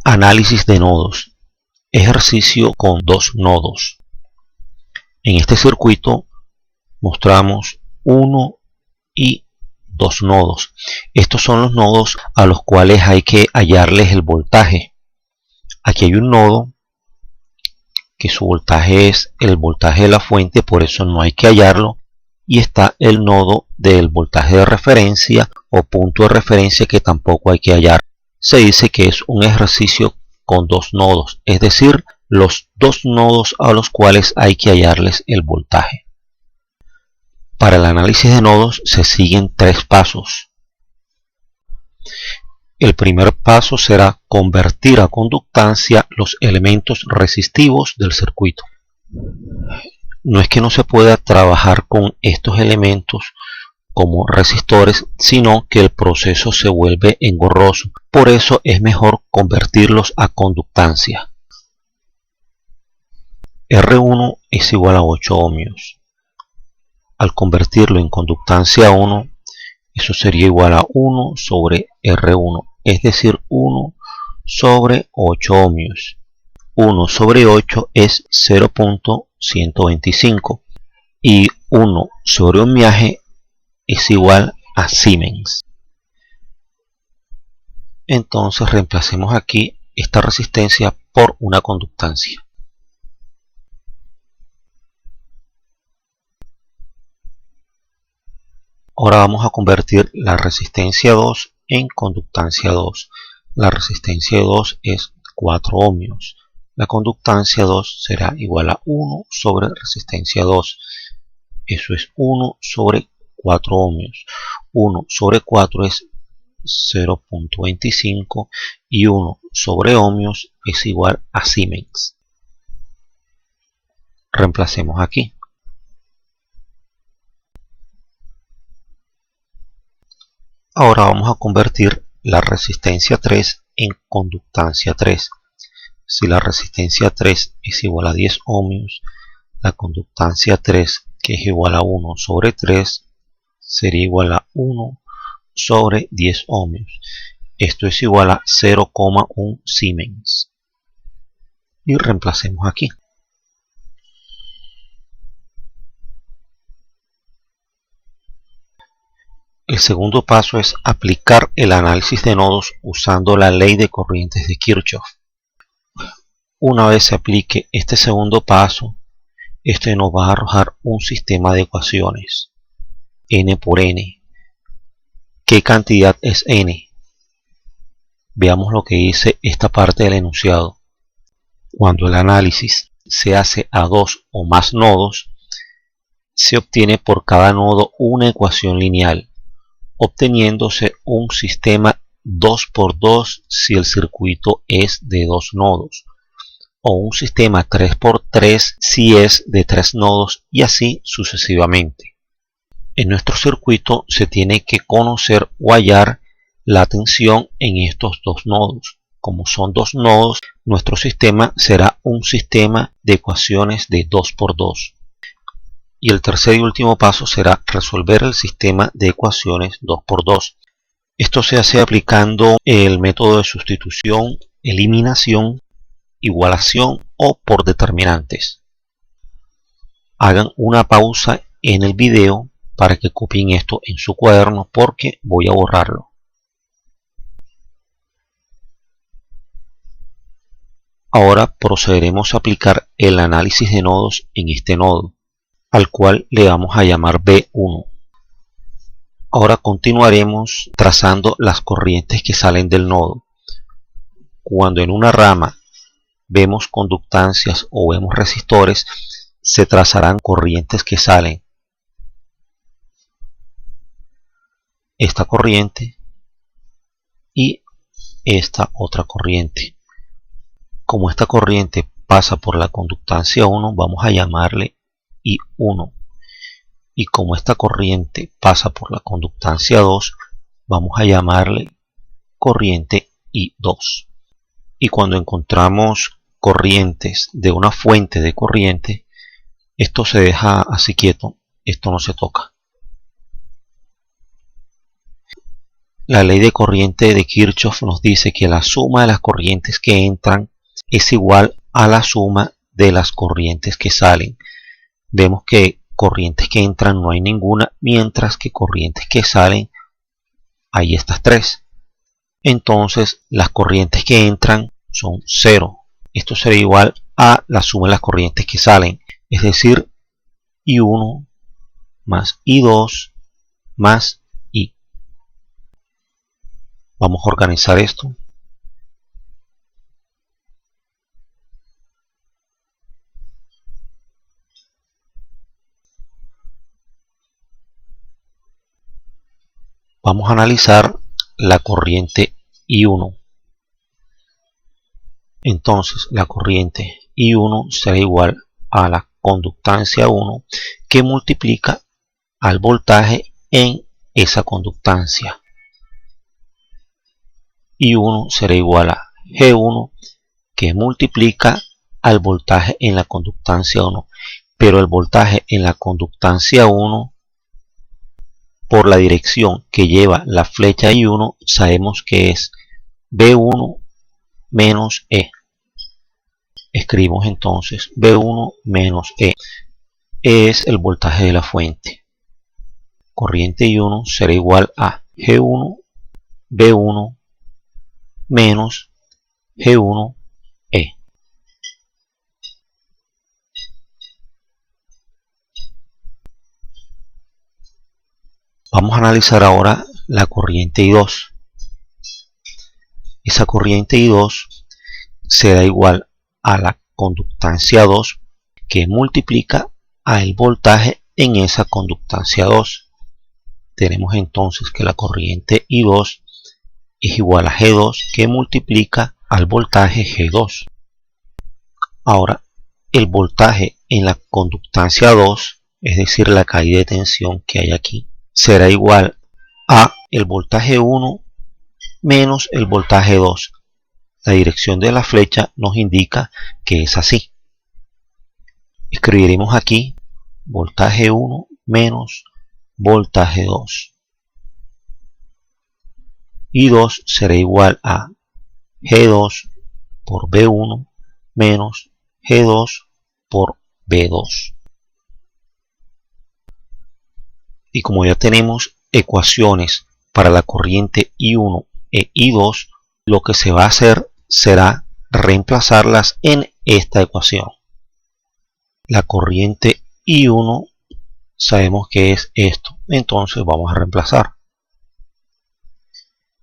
Análisis de nodos. Ejercicio con dos nodos. En este circuito mostramos uno y dos nodos. Estos son los nodos a los cuales hay que hallarles el voltaje. Aquí hay un nodo que su voltaje es el voltaje de la fuente, por eso no hay que hallarlo. Y está el nodo del voltaje de referencia o punto de referencia, que tampoco hay que hallar. Se dice que es un ejercicio con dos nodos, es decir, los dos nodos a los cuales hay que hallarles el voltaje. Para el análisis de nodos se siguen tres pasos. El primer paso será convertir a conductancia los elementos resistivos del circuito. No es que no se pueda trabajar con estos elementos como resistores, sino que el proceso se vuelve engorroso. Por eso es mejor convertirlos a conductancia. R1 es igual a 8 ohmios. Al convertirlo en conductancia 1, eso sería igual a 1 sobre R1, es decir, 1 sobre 8 ohmios. 1 sobre 8 es 0.125 y 1 sobre ohmiaje es igual a Siemens. Entonces reemplacemos aquí esta resistencia por una conductancia. Ahora vamos a convertir la resistencia 2 en conductancia 2. La resistencia 2 es 4 ohmios. La conductancia 2 será igual a 1 sobre resistencia 2. Eso es 1 sobre 4 ohmios. 1 sobre 4 es 0.25 y 1 sobre ohmios es igual a Siemens. Reemplacemos aquí. Ahora vamos a convertir la resistencia 3 en conductancia 3. Si la resistencia 3 es igual a 10 ohmios, la conductancia 3, que es igual a 1 sobre 3, sería igual a 1 sobre 10 ohmios. Esto es igual a 0,1 Siemens. Y reemplacemos aquí. El segundo paso es aplicar el análisis de nodos usando la ley de corrientes de Kirchhoff. Una vez se aplique este segundo paso, este nos va a arrojar un sistema de ecuaciones. N por N. ¿Qué cantidad es N? Veamos lo que dice esta parte del enunciado. Cuando el análisis se hace a dos o más nodos, se obtiene por cada nodo una ecuación lineal, obteniéndose un sistema 2×2 si el circuito es de dos nodos, o un sistema 3×3 si es de tres nodos, y así sucesivamente. En nuestro circuito se tiene que conocer o hallar la tensión en estos dos nodos. Como son dos nodos, nuestro sistema será un sistema de ecuaciones de 2×2. Y el tercer y último paso será resolver el sistema de ecuaciones 2×2. Esto se hace aplicando el método de sustitución, eliminación, igualación o por determinantes. Hagan una pausa en el video para que copien esto en su cuaderno, porque voy a borrarlo. Ahora procederemos a aplicar el análisis de nodos en este nodo, al cual le vamos a llamar B1. Ahora continuaremos trazando las corrientes que salen del nodo. Cuando en una rama vemos conductancias o vemos resistores, se trazarán corrientes que salen. Esta corriente y esta otra corriente. Como esta corriente pasa por la conductancia 1, vamos a llamarle I1. Y como esta corriente pasa por la conductancia 2, vamos a llamarle corriente I2. Y cuando encontramos corrientes de una fuente de corriente, esto se deja así quieto, esto no se toca. La ley de corriente de Kirchhoff nos dice que la suma de las corrientes que entran es igual a la suma de las corrientes que salen. Vemos que corrientes que entran no hay ninguna, mientras que corrientes que salen hay estas tres. Entonces las corrientes que entran son 0. Esto será igual a la suma de las corrientes que salen, es decir, I1 más I2 más I. Vamos a organizar esto. Vamos a analizar la corriente I1. Entonces la corriente I1 será igual a la conductancia 1 que multiplica al voltaje en esa conductancia. I1 será igual a G1 que multiplica al voltaje en la conductancia 1. Pero el voltaje en la conductancia 1, por la dirección que lleva la flecha I1, sabemos que es B1 menos E. Escribimos entonces B1 menos E. E es el voltaje de la fuente. Corriente I1 será igual a G1 B1 menos G1 E. Vamos a analizar ahora la corriente I2. Esa corriente I2 será igual a la conductancia 2 que multiplica al voltaje en esa conductancia 2. Tenemos entonces que la corriente I2 es igual a G2 que multiplica al voltaje G2. Ahora, el voltaje en la conductancia 2, es decir, la caída de tensión que hay aquí, será igual a el voltaje 1 menos el voltaje 2. La dirección de la flecha nos indica que es así. Escribiremos aquí voltaje 1 menos voltaje 2. I2 será igual a G2 por B1 menos G2 por B2. Y como ya tenemos ecuaciones para la corriente I1 e I2, lo que se va a hacer será reemplazarlas en esta ecuación. La corriente I1 sabemos que es esto, entonces vamos a reemplazar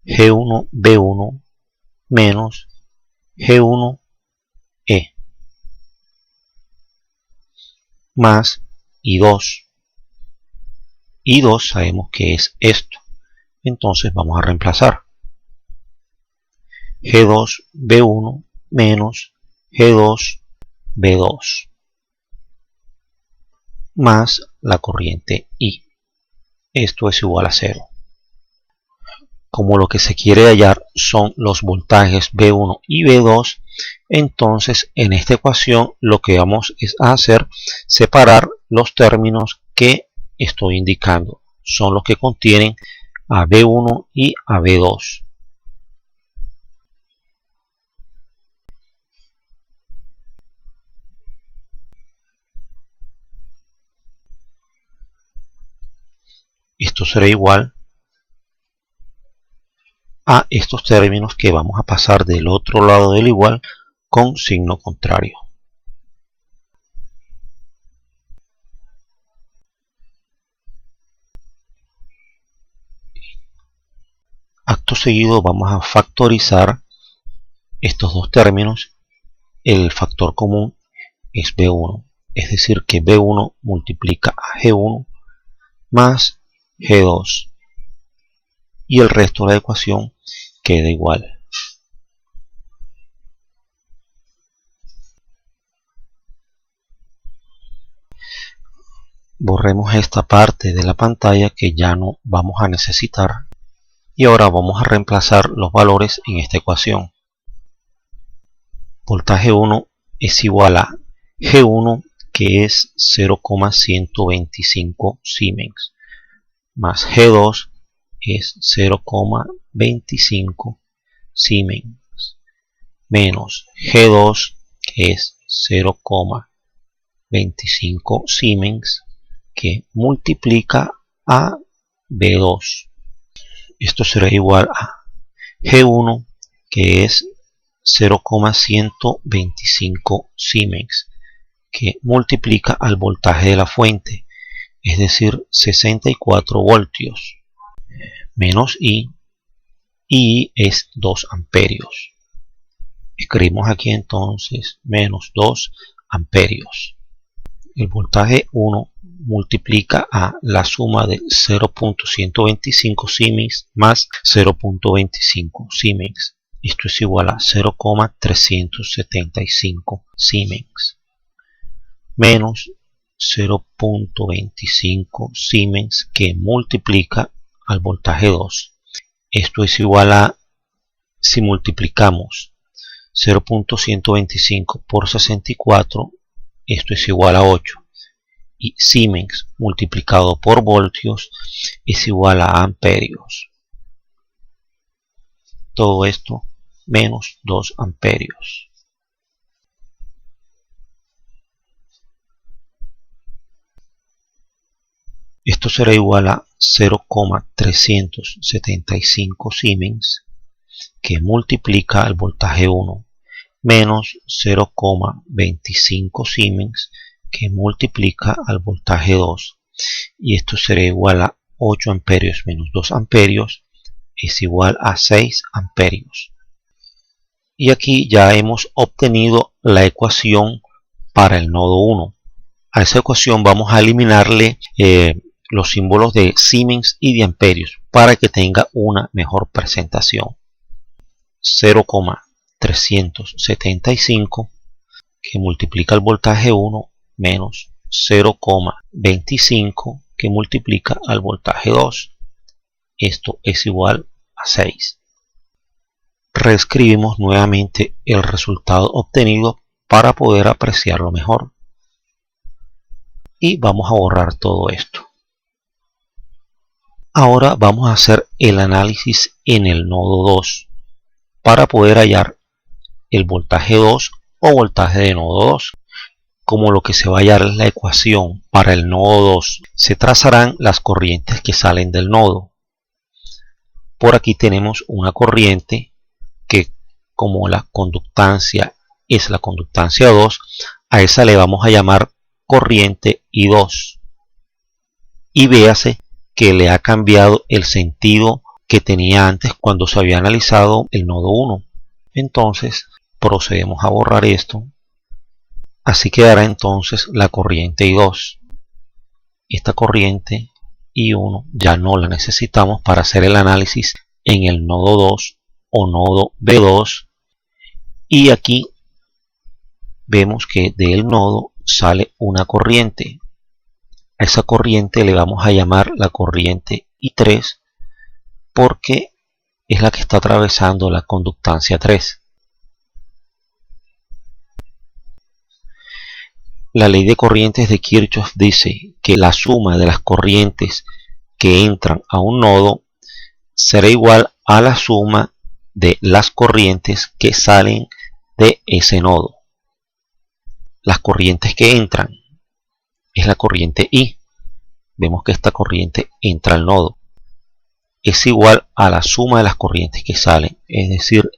G1 B1 menos G1 E más I2. I2 sabemos que es esto, entonces vamos a reemplazar G2 B1 menos G2 B2 más la corriente I. Esto es igual a 0. Como lo que se quiere hallar son los voltajes B1 y B2, entonces en esta ecuación lo que vamos a hacer es separar los términos que estoy indicando. Son los que contienen a B1 y a B2. Esto será igual a estos términos que vamos a pasar del otro lado del igual con signo contrario. Acto seguido vamos a factorizar estos dos términos. El factor común es B1, es decir que B1 multiplica a G1 más G2 y el resto de la ecuación queda igual. Borremos esta parte de la pantalla que ya no vamos a necesitar y ahora vamos a reemplazar los valores en esta ecuación. Voltaje 1 es igual a G1, que es 0,125 Siemens, más G2, es 0,25 Siemens menos G2 que es 0,25 Siemens que multiplica a B2. Esto será igual a G1 que es 0,125 Siemens que multiplica al voltaje de la fuente, es decir 64 voltios, menos I es 2 amperios. Escribimos aquí entonces menos 2 amperios. El voltaje 1 multiplica a la suma de 0.125 Siemens más 0.25 Siemens. Esto es igual a 0,375 Siemens menos 0.25 Siemens que multiplica al voltaje 2. Esto es igual a, si multiplicamos 0.125 por 64, esto es igual a 8. Y Siemens multiplicado por voltios es igual a amperios. Todo esto menos 2 amperios. Esto será igual a 0,375 Siemens que multiplica al voltaje 1 menos 0,25 Siemens que multiplica al voltaje 2. Y esto será igual a 8 amperios menos 2 amperios es igual a 6 amperios. Y aquí ya hemos obtenido la ecuación para el nodo 1. A esa ecuación vamos a eliminarle los símbolos de Siemens y de amperios para que tenga una mejor presentación. 0,375 que multiplica el voltaje 1 menos 0,25 que multiplica al voltaje 2. Esto es igual a 6. Reescribimos nuevamente el resultado obtenido para poder apreciarlo mejor. Y vamos a borrar todo esto. Ahora vamos a hacer el análisis en el nodo 2 para poder hallar el voltaje 2 o voltaje de nodo 2. Como lo que se va a hallar es la ecuación para el nodo 2, se trazarán las corrientes que salen del nodo. Por aquí tenemos una corriente que, como la conductancia es la conductancia 2, a esa le vamos a llamar corriente I2. Y véase que le ha cambiado el sentido que tenía antes cuando se había analizado el nodo 1. Entonces procedemos a borrar esto. Así quedará entonces la corriente I2. Esta corriente I1 ya no la necesitamos para hacer el análisis en el nodo 2 o nodo B2. Y aquí vemos que del nodo sale una corriente. A esa corriente le vamos a llamar la corriente I3 porque es la que está atravesando la conductancia 3. La ley de corrientes de Kirchhoff dice que la suma de las corrientes que entran a un nodo será igual a la suma de las corrientes que salen de ese nodo. Las corrientes que entran es la corriente I. Vemos que esta corriente entra al nodo. Es igual a la suma de las corrientes que salen, es decir,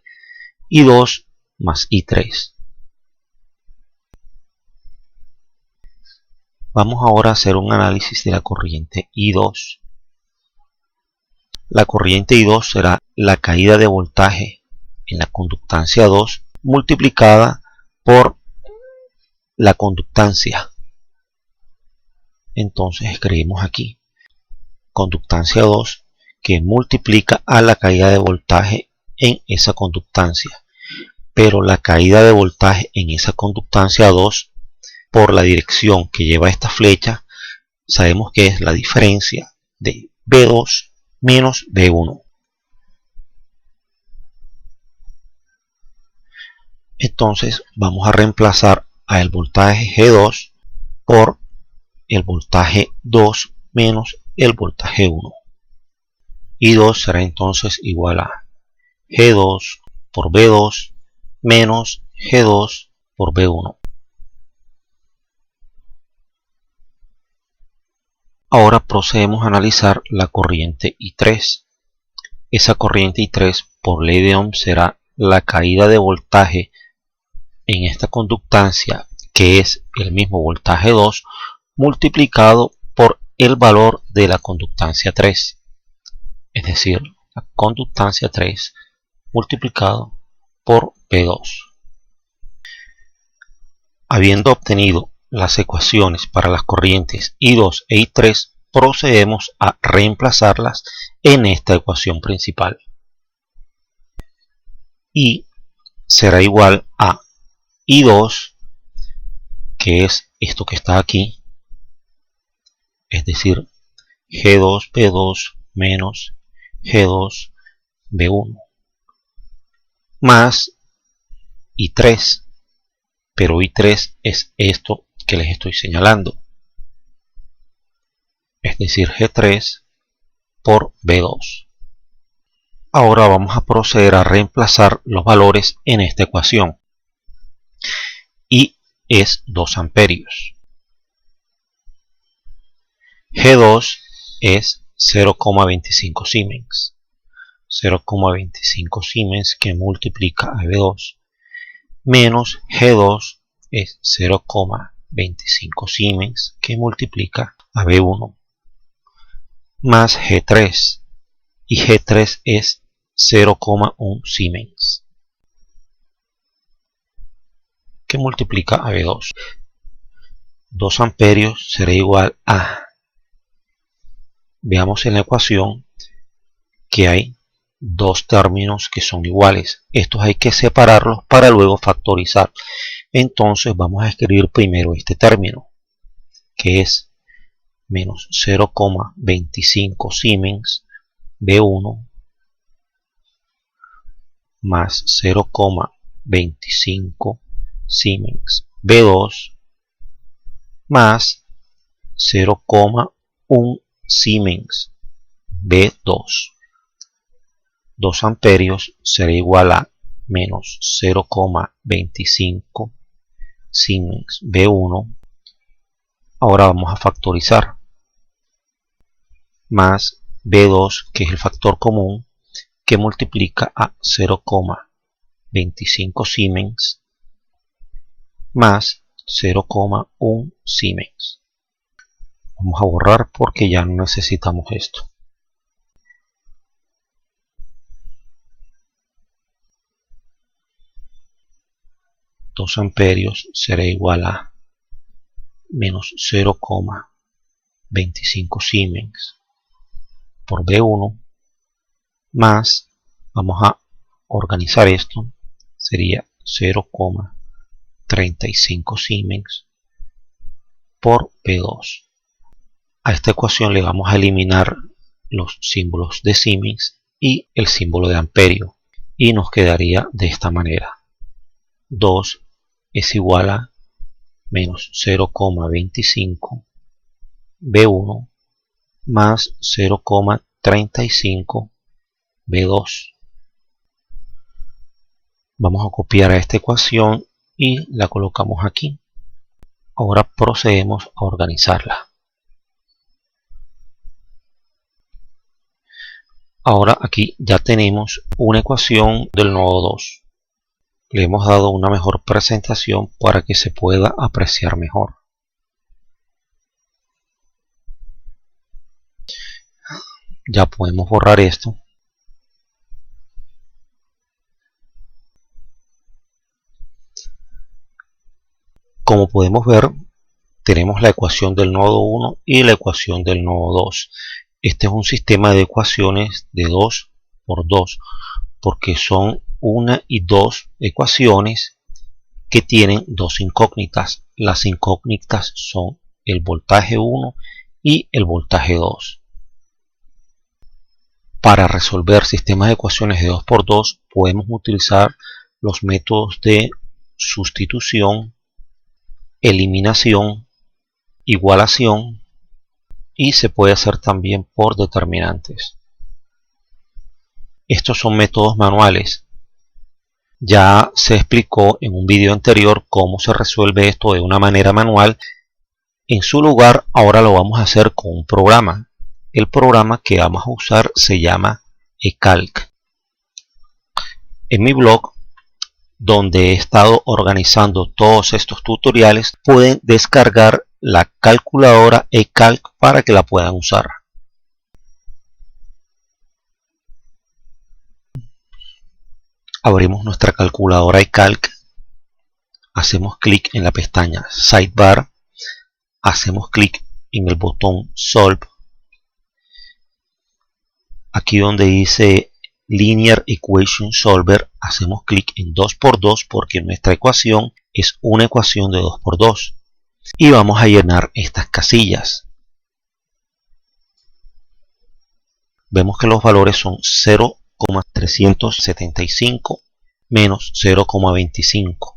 I2 más I3. Vamos ahora a hacer un análisis de la corriente I2. La corriente I2 será la caída de voltaje en la conductancia 2 multiplicada por la conductancia. Entonces escribimos aquí conductancia 2 que multiplica a la caída de voltaje en esa conductancia. Pero la caída de voltaje en esa conductancia 2 por la dirección que lleva esta flecha sabemos que es la diferencia de B2 menos B1. Entonces vamos a reemplazar al voltaje G2 por el voltaje 2 menos el voltaje 1. I2 será entonces igual a G2 por B2 menos G2 por B1. Ahora procedemos a analizar la corriente I3. Esa corriente I3 por ley de Ohm será la caída de voltaje en esta conductancia, que es el mismo voltaje 2, multiplicado por el valor de la conductancia 3. Es decir, la conductancia 3 multiplicado por P2. Habiendo obtenido las ecuaciones para las corrientes I2 e I3, procedemos a reemplazarlas en esta ecuación principal. I será igual a I2, que es esto que está aquí, es decir, G2B2 menos G2B1, más I3, pero I3 es esto que les estoy señalando, es decir, G3 por B2. Ahora vamos a proceder a reemplazar los valores en esta ecuación. I es 2 amperios. G2 es 0,25 Siemens. 0,25 Siemens que multiplica a B2 menos G2 es 0,25 Siemens que multiplica a B1 más G3, y G3 es 0,1 Siemens que multiplica a B2. 2 amperios será igual a, veamos en la ecuación que hay dos términos que son iguales. Estos hay que separarlos para luego factorizar. Entonces vamos a escribir primero este término, que es menos 0,25 Siemens B1 más 0,25 Siemens B2 más 0,1 Siemens B2. 2 amperios será igual a menos 0,25 Siemens B1. Ahora vamos a factorizar, más B2, que es el factor común, que multiplica a 0,25 Siemens más 0,1 Siemens. Vamos a borrar porque ya no necesitamos esto. Dos amperios será igual a menos 0,25 Siemens por B1 más, vamos a organizar esto, sería 0,35 Siemens por P2. A esta ecuación le vamos a eliminar los símbolos de Siemens y el símbolo de amperio, y nos quedaría de esta manera: 2 es igual a menos 0,25 B1 más 0,35 B2. Vamos a copiar a esta ecuación y la colocamos aquí. Ahora procedemos a organizarla. Ahora aquí ya tenemos una ecuación del nodo 2. Le hemos dado una mejor presentación para que se pueda apreciar mejor. Ya podemos borrar esto. Como podemos ver, tenemos la ecuación del nodo 1 y la ecuación del nodo 2. Este es un sistema de ecuaciones de 2 por 2, porque son una y dos ecuaciones que tienen dos incógnitas. Las incógnitas son el voltaje 1 y el voltaje 2. Para resolver sistemas de ecuaciones de 2 por 2 podemos utilizar los métodos de sustitución, eliminación, igualación, y se puede hacer también por determinantes. Estos son métodos manuales. Ya se explicó en un video anterior cómo se resuelve esto de una manera manual. En su lugar, ahora lo vamos a hacer con un programa. El programa que vamos a usar se llama eCalc. En mi blog, donde he estado organizando todos estos tutoriales, pueden descargar la calculadora eCalc para que la puedan usar. Abrimos nuestra calculadora eCalc, hacemos clic en la pestaña Sidebar, hacemos clic en el botón Solve. Aquí donde dice Linear Equation Solver, hacemos clic en 2×2 porque nuestra ecuación es una ecuación de 2×2. Y vamos a llenar estas casillas. Vemos que los valores son 0,375 menos 0,25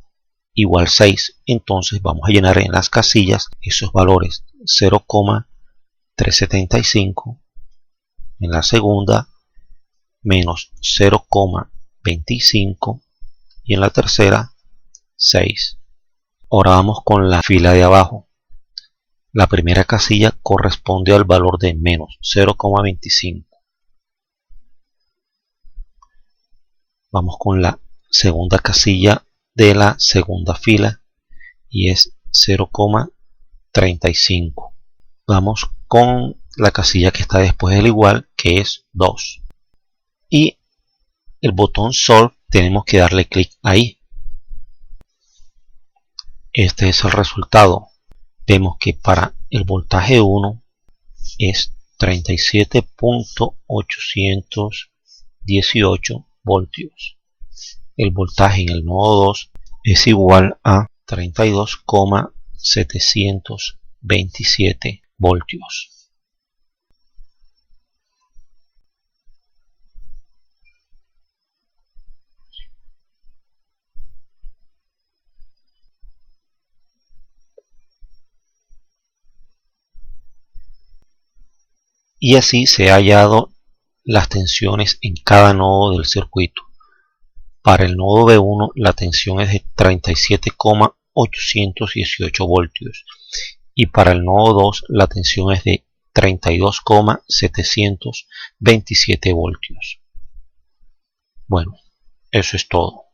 igual 6. Entonces vamos a llenar en las casillas esos valores. 0,375 en la segunda, menos 0,25 y en la tercera 6. Ahora vamos con la fila de abajo. La primera casilla corresponde al valor de menos 0,25. Vamos con la segunda casilla de la segunda fila y es 0,35. Vamos con la casilla que está después del igual, que es 2. Y el botón Solve tenemos que darle clic ahí. Este es el resultado. Vemos que para el voltaje 1 es 37.818 voltios. El voltaje en el nodo 2 es igual a 32,727 voltios. Y así se ha hallado las tensiones en cada nodo del circuito. Para el nodo B1 la tensión es de 37,818 voltios y para el nodo 2 la tensión es de 32,727 voltios. Bueno, eso es todo.